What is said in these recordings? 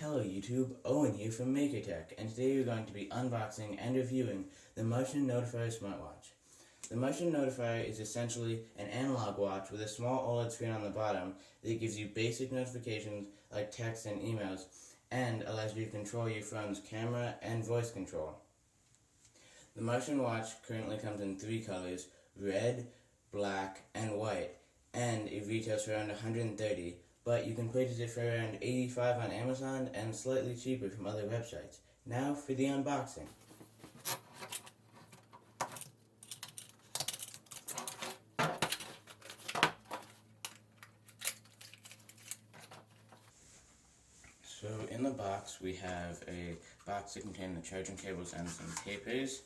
Hello YouTube, Owen here from MakerTech, and today we're going to be unboxing and reviewing the Martain Notifier smartwatch. The Martain Notifier is essentially an analog watch with a small OLED screen on the bottom that gives you basic notifications like text and emails, and allows you to control your phone's camera and voice control. The Martain watch currently comes in 3 colors, red, black, and white, and it retails for around $130. But you can purchase it for around $85 on Amazon and slightly cheaper from other websites. Now for the unboxing. So in the box we have a box that contains the charging cables and some papers.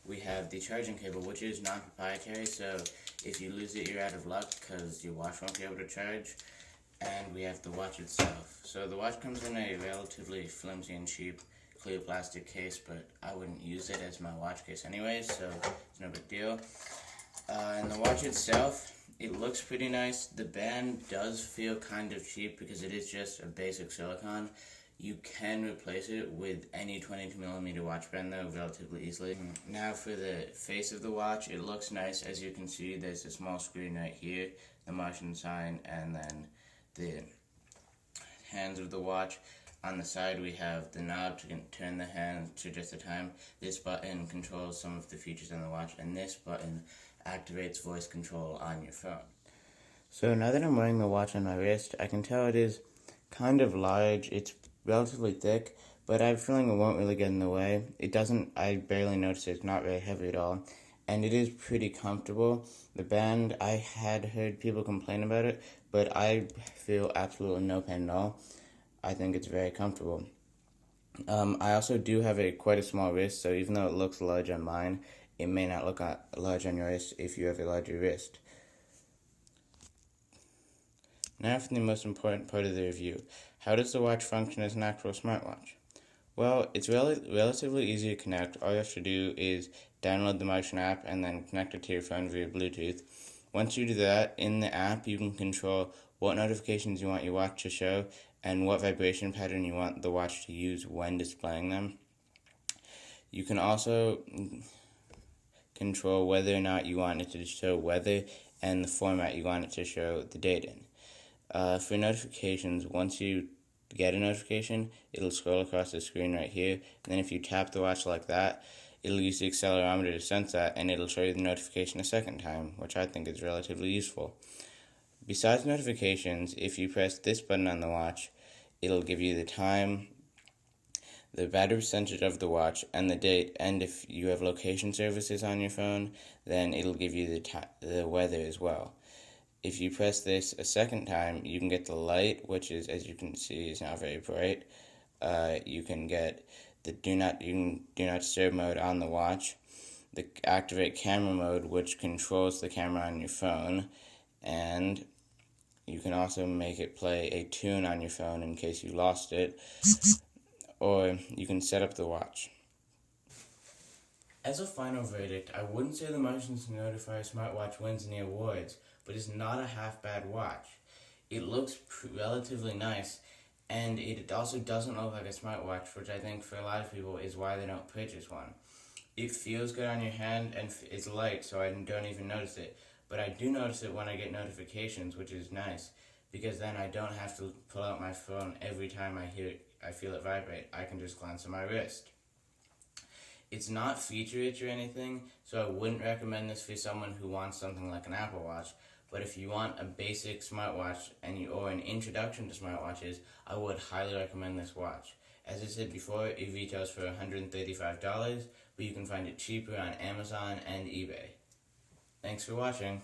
We have the charging cable, which is non-proprietary, so if you lose it you're out of luck because your watch won't be able to charge. And we have the watch itself. So the watch comes in a relatively flimsy and cheap clear plastic case, but I wouldn't use it as my watch case anyways, so it's no big deal. And the watch itself, it looks pretty nice. The band does feel kind of cheap because it is just a basic silicone. You can replace it with any 22mm watch band though relatively easily. Now for the face of the watch, it looks nice. As you can see, there's a small screen right here, the Martain sign, and then the hands of the watch. On the side we have the knob to turn the hands to just the time. This button controls some of the features on the watch, and this button activates voice control on your phone. So now that I'm wearing the watch on my wrist, I can tell it is kind of large. It's relatively thick, but I have a feeling it won't really get in the way. I barely notice it. It's not very heavy at all. And it is pretty comfortable. The band, I had heard people complain about it, but I feel absolutely no pain at all. I think it's very comfortable. I also do have quite a small wrist, so even though it looks large on mine, it may not look large on your wrist if you have a larger wrist. Now for the most important part of the review. How does the watch function as an actual smartwatch? Well, it's relatively easy to connect. All you have to do is download the Martain app and then connect it to your phone via Bluetooth. Once you do that, in the app you can control what notifications you want your watch to show and what vibration pattern you want the watch to use when displaying them. You can also control whether or not you want it to show weather and the format you want it to show the date in. For notifications, once you get a notification, it'll scroll across the screen right here, and then if you tap the watch like that, it'll use the accelerometer to sense that, and it'll show you the notification a second time, which I think is relatively useful. Besides notifications, if you press this button on the watch, it'll give you the time, the battery percentage of the watch, and the date, and if you have location services on your phone, then it'll give you the weather as well. If you press this a second time, you can get the light, which is, as you can see, is not very bright. You can get the do not disturb mode on the watch, the activate camera mode, which controls the camera on your phone, and you can also make it play a tune on your phone in case you lost it, or you can set up the watch. As a final verdict, I wouldn't say the Martain Notifier smartwatch wins any awards, but it's not a half-bad watch. It looks relatively nice, and it also doesn't look like a smartwatch, which I think for a lot of people is why they don't purchase one. It feels good on your hand, and it's light, so I don't even notice it. But I do notice it when I get notifications, which is nice, because then I don't have to pull out my phone every time I feel it vibrate. I can just glance at my wrist. It's not feature-rich or anything, so I wouldn't recommend this for someone who wants something like an Apple Watch. But if you want a basic smartwatch or an introduction to smartwatches, I would highly recommend this watch. As I said before, it retails for $135, but you can find it cheaper on Amazon and eBay. Thanks for watching.